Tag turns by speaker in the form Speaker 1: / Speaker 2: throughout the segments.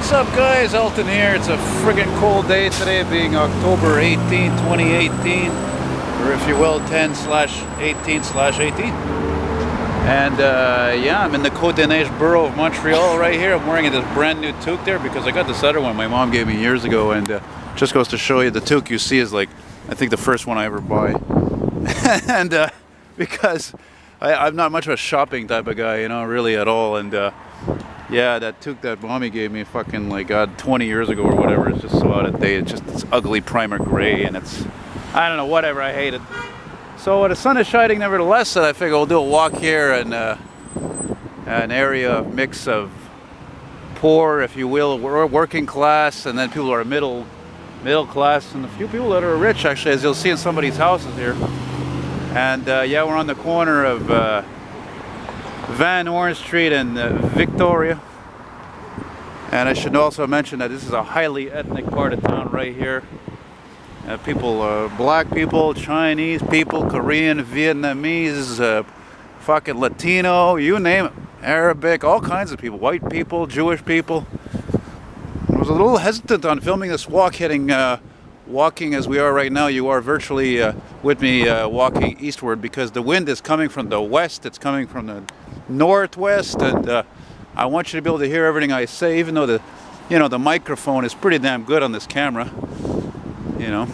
Speaker 1: What's up guys, Elton here. It's a friggin' cold day today, being October 18, 2018, or if you will 10/18/18. And yeah, I'm in the Cote-Des-Neiges borough of Montreal right here. I'm wearing this brand new toque there because I got this other one my mom gave me years ago, and just goes to show you the toque you see is like, I think the first one I ever buy. And because I'm not much of a shopping type of guy, you know, really at all. And yeah, that toque that mommy gave me fucking like 20 years ago or whatever, it's just so out of date. It's ugly primer gray, and it's, I don't know, whatever, I hate it. So the sun is shining nevertheless, and I figure we'll do a walk here and an area mix of poor, if you will, working class, and then people who are middle class, and a few people that are rich, actually, as you'll see in somebody's houses here. And yeah, we're on the corner of Van Horne Street and Victoria. And I should also mention that this is a highly ethnic part of town right here. People, black people, Chinese people, Korean, Vietnamese, fucking Latino, you name it, Arabic, all kinds of people, white people, Jewish people. I was a little hesitant on filming this walk, walking as we are right now. You are virtually with me walking eastward, because the wind is coming from the west, it's coming from the northwest, and I want you to be able to hear everything I say, even though the microphone is pretty damn good on this camera, you know.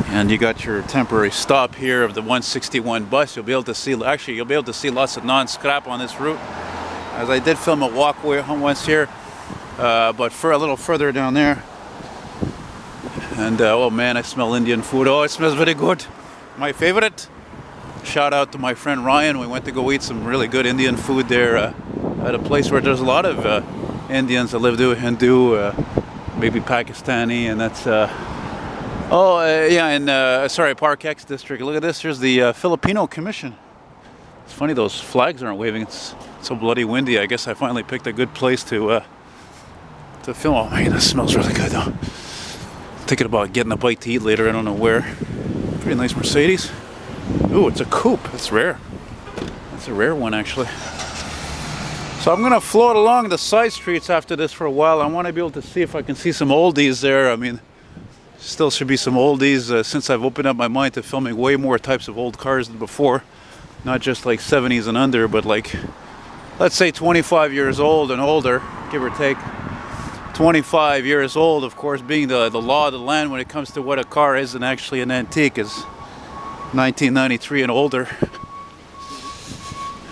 Speaker 1: And you got your temporary stop here of the 161 bus. You'll be able to see, actually you'll be able to see lots of non-scrap on this route, as I did film a walkway once here, but for a little further down there. And oh man, I smell Indian food. Oh, it smells very good. My favorite. Shout out to my friend Ryan. We went to go eat some really good Indian food there at a place where there's a lot of Indians that live there, Hindu, maybe Pakistani, and that's yeah, in sorry, Park X district. Look at this. Here's the Filipino Commission. It's funny those flags aren't waving. It's so bloody windy. I guess I finally picked a good place to film. Oh man, this smells really good though. Thinking about getting a bite to eat later. I don't know where. Pretty nice Mercedes. Ooh, it's a coupe. That's rare. That's a rare one, actually. So I'm gonna float along the side streets after this for a while. I want to be able to see if I can see some oldies there. I mean, still should be some oldies since I've opened up my mind to filming way more types of old cars than before. Not just like 70s and under, but like, let's say 25 years old and older, give or take. 25 years old, of course, being the law of the land when it comes to what a car is and actually an antique, is 1993 and older.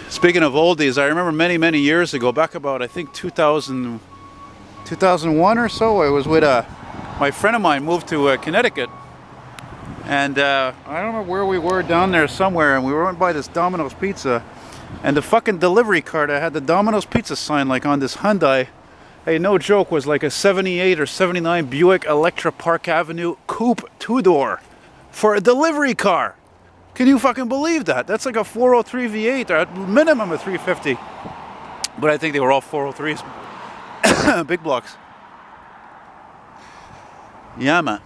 Speaker 1: Speaking of oldies, I remember many years ago, back about I think 2001 or so, I was with my friend of mine moved to Connecticut, and I don't know where we were, down there somewhere, and we went by this Domino's Pizza, and the fucking delivery cart, I had the Domino's Pizza sign like on this Hyundai. Hey, no joke, was like a 78 or 79 Buick Electra Park Avenue coupe two-door for a delivery car. Can you fucking believe that? That's like a 403 V8, or at minimum a 350. But I think they were all 403s. Big blocks. Yeah, man.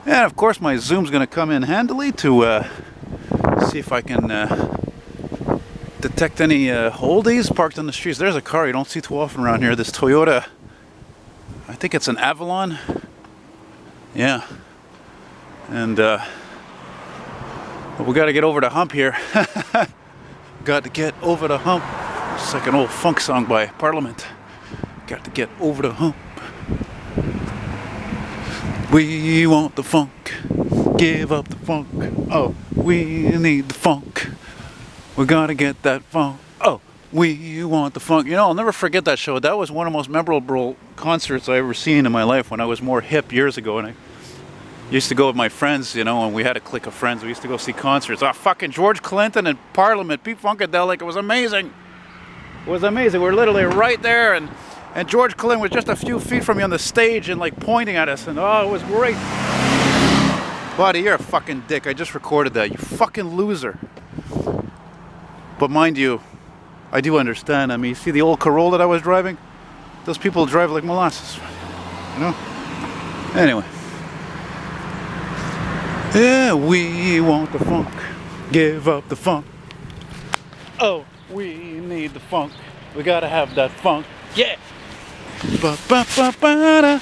Speaker 1: And of course my zoom's gonna come in handily to see if I can detect any oldies parked on the streets. There's a car you don't see too often around here. This Toyota, I think it's an Avalon. Yeah. And we got to get over the hump here. Got to get over the hump. It's like an old funk song by Parliament. Got to get over the hump. We want the funk. Give up the funk. Oh, we need the funk. We gotta get that funk. Oh, we want the funk. You know, I'll never forget that show. That was one of the most memorable concerts I ever seen in my life when I was more hip years ago. And I used to go with my friends, you know, and we had a clique of friends. We used to go see concerts. Oh, fucking George Clinton and Parliament, Pete Funkadelic. It was amazing. It was amazing. We were literally right there, and George Clinton was just a few feet from me on the stage and like pointing at us, and oh, it was great. Buddy, you're a fucking dick. I just recorded that. You fucking loser. But mind you, I do understand. I mean, you see the old Corolla that I was driving? Those people drive like molasses, you know? Anyway. Yeah, we want the funk. Give up the funk. Oh, we need the funk. We gotta have that funk. Yeah, Ba, ba, ba, ba, da.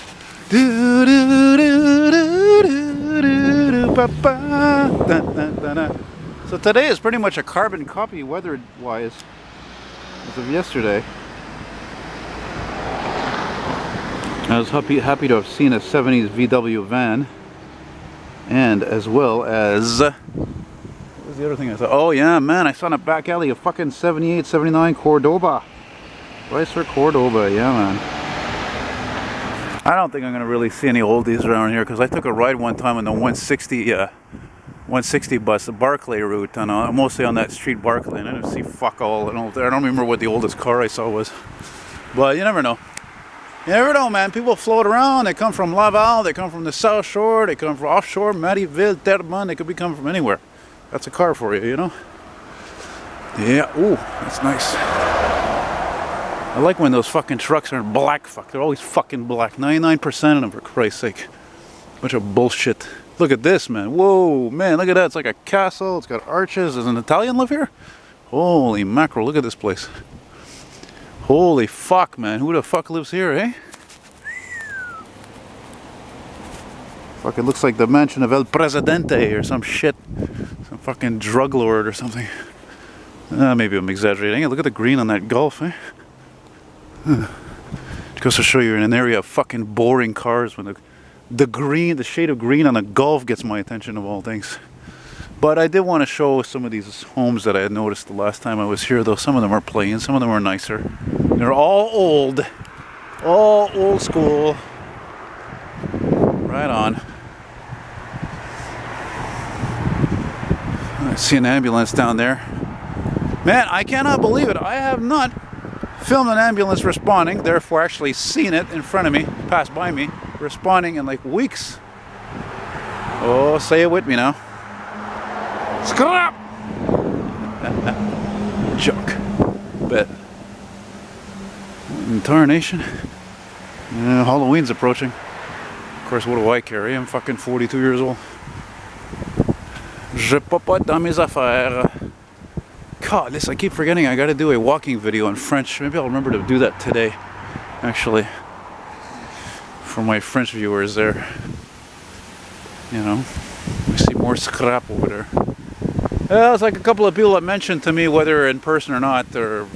Speaker 1: Do, do, do, do, do, do, do, ba, ba. Da, da, da, da. So today is pretty much a carbon copy weather-wise as of yesterday. I was happy to have seen a 70s VW van, and as well as what was the other thing I saw? Oh yeah, man, I saw in a back alley a fucking 78, 79 Cordoba. Chrysler Cordoba, yeah, man. I don't think I'm gonna really see any oldies around here because I took a ride one time on the 160 bus, the Barclay route, and mostly on that street Barclay, and I didn't see fuck all. I don't remember what the oldest car I saw was, but you never know. You never know, man. People float around. They come from Laval. They come from the South Shore. They come from offshore, Marieville, Terrebonne. They could be coming from anywhere. That's a car for you, you know? Yeah. Ooh, that's nice. I like when those fucking trucks are black. Fuck, they're always fucking black. 99% of them, for Christ's sake. Bunch of bullshit. Look at this, man. Whoa, man. Look at that. It's like a castle. It's got arches. Does an Italian live here? Holy mackerel. Look at this place. Holy fuck, man. Who the fuck lives here, eh? Fucking looks like the mansion of El Presidente or some shit. Some fucking drug lord or something. Maybe I'm exaggerating. Look at the green on that Golf, eh? It goes to show you're in an area of fucking boring cars when the green, the shade of green on a Golf gets my attention of all things. But I did want to show some of these homes that I had noticed the last time I was here, though. Some of them are plain, some of them are nicer. They're all old school. Right on. I see an ambulance down there. Man, I cannot believe it. I have not filmed an ambulance responding, therefore actually seen it in front of me, passed by me, responding in like weeks. Oh, say it with me now. Scrap! Joke. Bet. Tarnation. Halloween's approaching. Of course, what do I carry? I'm fucking 42 years old. Je peux pas dans mes affaires. God, I keep forgetting I gotta do a walking video in French. Maybe I'll remember to do that today, actually. For my French viewers there. You know, I see more scrap over there. Well, it's like a couple of people that mentioned to me, whether in person or not, or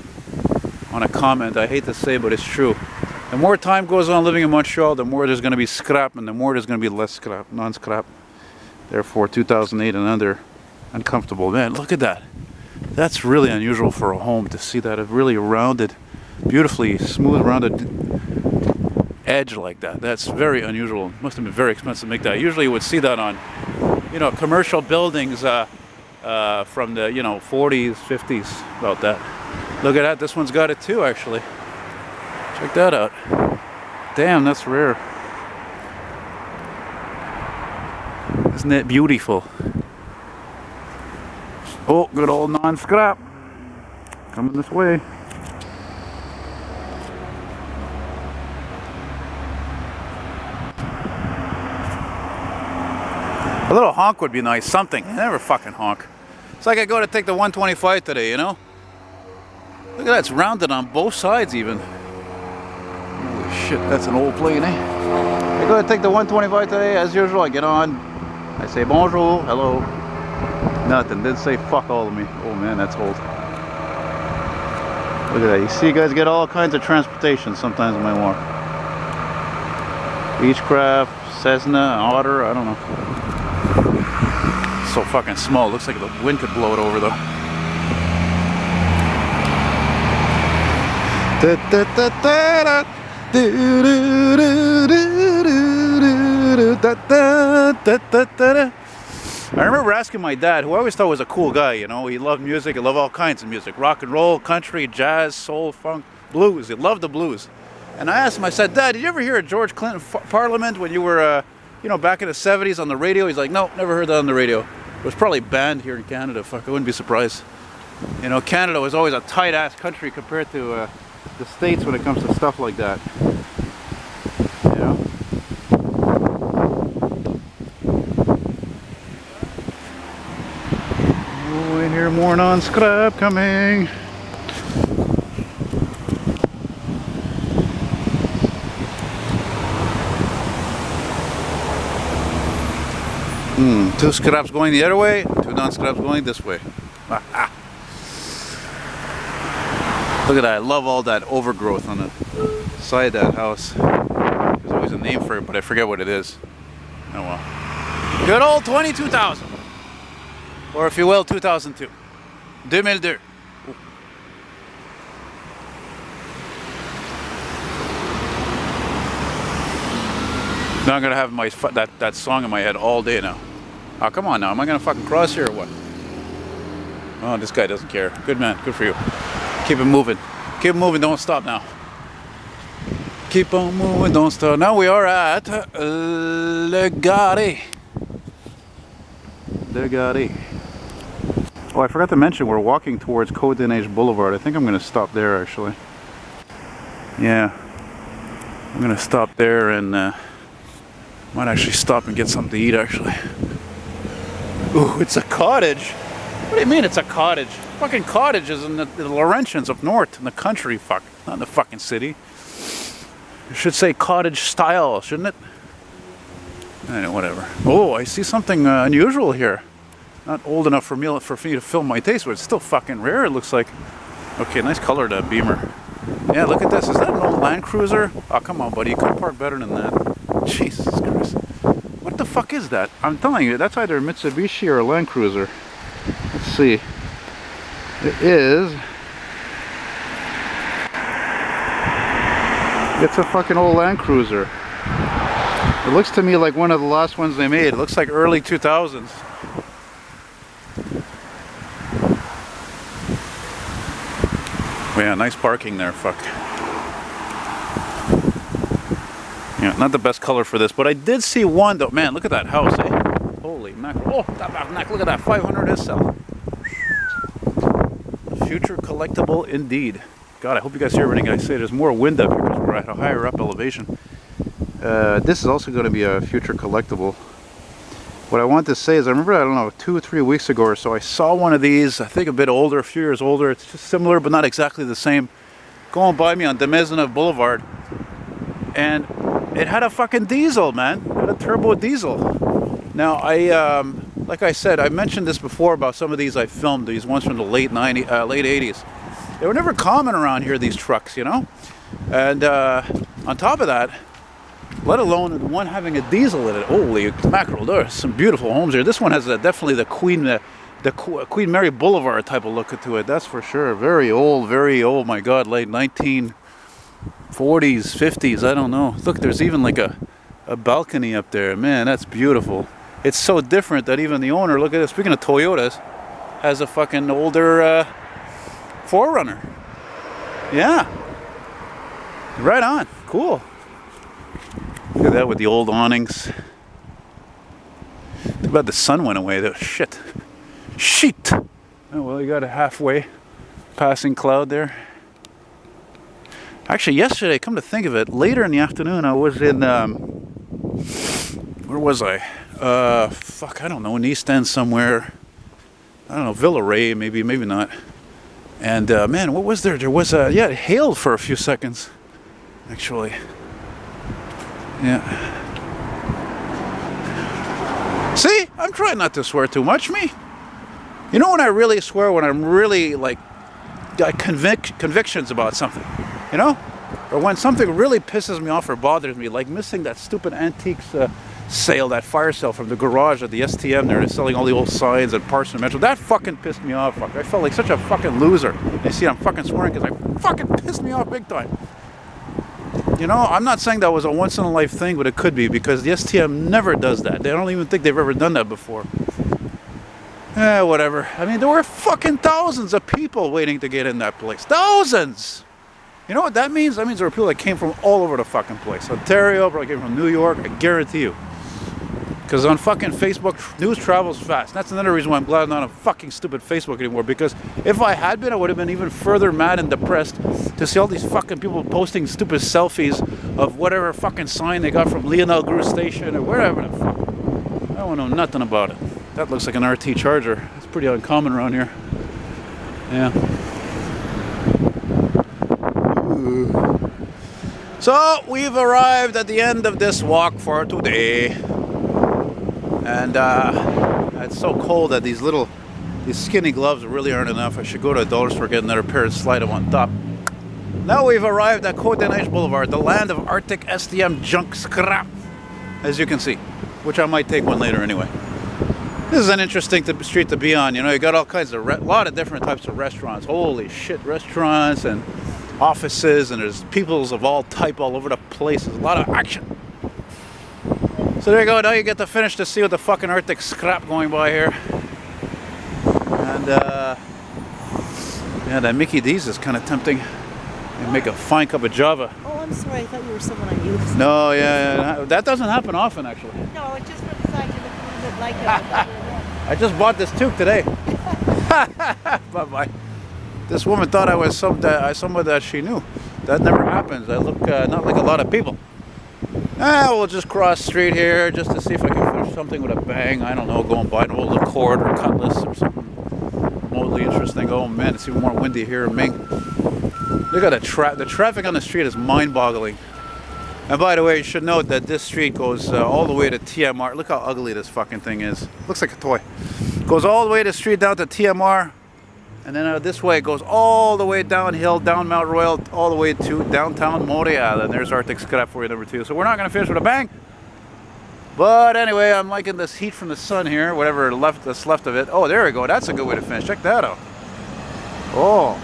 Speaker 1: on a comment. I hate to say, but it's true. The more time goes on living in Montreal, the more there's going to be scrap, and the more there's going to be less scrap, non-scrap. Therefore, 2008 and under, uncomfortable. Man, look at that. That's really unusual for a home to see that. A really rounded, beautifully smooth, rounded edge like that. That's very unusual. Must have been very expensive to make that. Usually you would see that on, you know, commercial buildings from the, you know, 40s, 50s, about that. Look at that. This one's got it too, actually. Check that out. Damn, that's rare. Isn't it beautiful? Oh, good old non-scrap. Coming this way. A little honk would be nice. Something. I never fucking honk. It's like I go to take the 125 today, you know? Look at that. It's rounded on both sides even. Holy shit, that's an old plane, eh? I go to take the 125 today. As usual, I get on. I say bonjour, hello. Nothing. Didn't say fuck all of me. Oh man, that's old. Look at that. You see, you guys get all kinds of transportation sometimes on my walk. Beechcraft, Cessna, Otter, I don't know. So fucking small. Looks like the wind could blow it over though. I remember asking my dad, who I always thought was a cool guy, you know, he loved music, he loved all kinds of music, rock and roll, country, jazz, soul, funk, blues, he loved the blues. And I asked him, I said, Dad, did you ever hear of George Clinton Parliament when you were, you know, back in the 70s on the radio? He's like, no, never heard that on the radio. It was probably banned here in Canada, fuck, I wouldn't be surprised. You know, Canada was always a tight-ass country compared to the States when it comes to stuff like that. You know? Oh, in here, more non-scrap coming. Two scraps going the other way, two non-scraps going this way. Look at that, I love all that overgrowth on the side of that house. There's always a name for it, but I forget what it is. Oh well. Good old 2000. Or if you will, 2002. 2002. Now I'm gonna have my that song in my head all day now. Oh, come on now, am I gonna fucking cross here or what? Oh, this guy doesn't care. Good man, good for you. Keep it moving. Keep it moving, don't stop now. Keep on moving, don't stop. Now we are at Le Garret. Le Garret. Oh, I forgot to mention, we're walking towards Cote-Des-Neiges Boulevard. I think I'm gonna stop there actually. Yeah. I'm gonna stop there and might actually stop and get something to eat actually. Ooh, it's a cottage. What do you mean it's a cottage? Fucking cottage is in the Laurentians up north in the country, fuck. Not in the fucking city. You should say cottage style, shouldn't it? Anyway, whatever. Oh, I see something unusual here. Not old enough for me to film my taste, but it's still fucking rare, it looks like. Okay, nice color, that Beamer. Yeah, look at this. Is that an old Land Cruiser? Oh, come on, buddy. You could park better than that. Jesus Christ. What the fuck is that? I'm telling you, that's either a Mitsubishi or a Land Cruiser. Let's see. It is. It's a fucking old Land Cruiser. It looks to me like one of the last ones they made. It looks like early 2000s. Oh yeah, nice parking there, fuck. Yeah, not the best color for this, but I did see one though. Man, look at that house, eh? Holy mackerel. Oh, look at that 500 SL. Future collectible indeed. God, I hope you guys hear everything I say. There's more wind up here because we're at a higher up elevation. This is also going to be a future collectible. What I want to say is, I remember, I don't know, 2 or 3 weeks ago or so, I saw one of these, I think a bit older, a few years older. It's just similar, but not exactly the same. Going by me on Des-Neiges Boulevard. And it had a fucking diesel, man. It had a turbo diesel. Now, like I said, I mentioned this before about some of these I filmed, these ones from the late 80s. They were never common around here, these trucks, you know? And on top of that, let alone the one having a diesel in it. Holy mackerel, there's some beautiful homes here. This one has definitely the Queen Mary Boulevard type of look to it, that's for sure. Very old, my God, late 1940s, 50s, I don't know. Look, there's even like a balcony up there. Man, that's beautiful. It's so different that even the owner, look at this, speaking of Toyotas, has a fucking older 4Runner. Yeah. Right on. Cool. Look at that with the old awnings. Too bad the sun went away though. Shit. Shit. Oh well, you got a halfway passing cloud there. Actually, yesterday, come to think of it, later in the afternoon, I was in, where was I? Fuck, I don't know, in East End somewhere. I don't know, Villaray, maybe not. And, man, what was there? There was a, yeah, it hailed for a few seconds, actually. Yeah. See? I'm trying not to swear too much, me. You know when I really swear? When I'm really, like, got convictions about something. You know? Or when something really pisses me off or bothers me, like missing that stupid antiques sale, that fire sale from the garage at the STM there. They're selling all the old signs and parts and metal. That fucking pissed me off. Fuck. I felt like such a fucking loser. You see, I'm fucking swearing because I fucking pissed me off big time. You know, I'm not saying that was a once-in-a-life thing, but it could be, because the STM never does that. They don't even think they've ever done that before. Whatever. I mean, there were fucking thousands of people waiting to get in that place. Thousands! You know what that means? That means there were people that came from all over the fucking place. Ontario, probably came from New York, I guarantee you. Because on fucking Facebook, news travels fast. That's another reason why I'm glad I'm not on fucking stupid Facebook anymore. Because if I had been, I would have been even further mad and depressed to see all these fucking people posting stupid selfies of whatever fucking sign they got from Lionel Groux Station or wherever the fuck. I don't know nothing about it. That looks like an RT Charger. It's pretty uncommon around here. Yeah. Ooh. So we've arrived at the end of this walk for today. And it's so cold that these skinny gloves really aren't enough. I should go to a dollar store, get another pair and slide them on top. Now we've arrived at Cote-Des-Neiges Boulevard, the land of Arctic STM junk scrap, as you can see, which I might take one later anyway. This is an interesting street to be on. You know, you got all kinds of lot of different types of restaurants. Holy shit, restaurants and offices, and there's peoples of all type all over the place. There's a lot of action. So there you go. Now you get to finish to see what the fucking Arctic scrap going by here. And yeah, that Mickey D's is kind of tempting. You make a fine cup of Java.
Speaker 2: Oh, I'm sorry. I thought you were someone I knew.
Speaker 1: No, yeah, that doesn't happen often actually.
Speaker 2: No, it just from the side you look a little bit like it.
Speaker 1: I just bought this toque today. Bye bye. This woman thought I was someone that she knew. That never happens. I look not like a lot of people. We'll just cross the street here just to see if I can finish something with a bang. I don't know, go and buy an old cord or cutlass or something remotely interesting. Oh man, it's even more windy here in Ming. Look at the traffic on the street is mind-boggling. And by the way, you should note that this street goes all the way to TMR. Look how ugly this fucking thing is. Looks like a toy. Goes all the way the street down to TMR. And then this way it goes all the way downhill, down Mount Royal, all the way to downtown Montreal. And there's Arctic scrap for you, number 2. So we're not going to finish with a bang. But anyway, I'm liking this heat from the sun here, whatever that's left of it. Oh, there we go. That's a good way to finish. Check that out. Oh,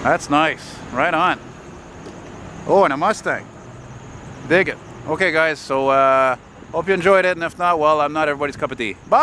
Speaker 1: that's nice. Right on. Oh, and a Mustang. Dig it. Okay, guys. So hope you enjoyed it. And if not, well, I'm not everybody's cup of tea. Bye.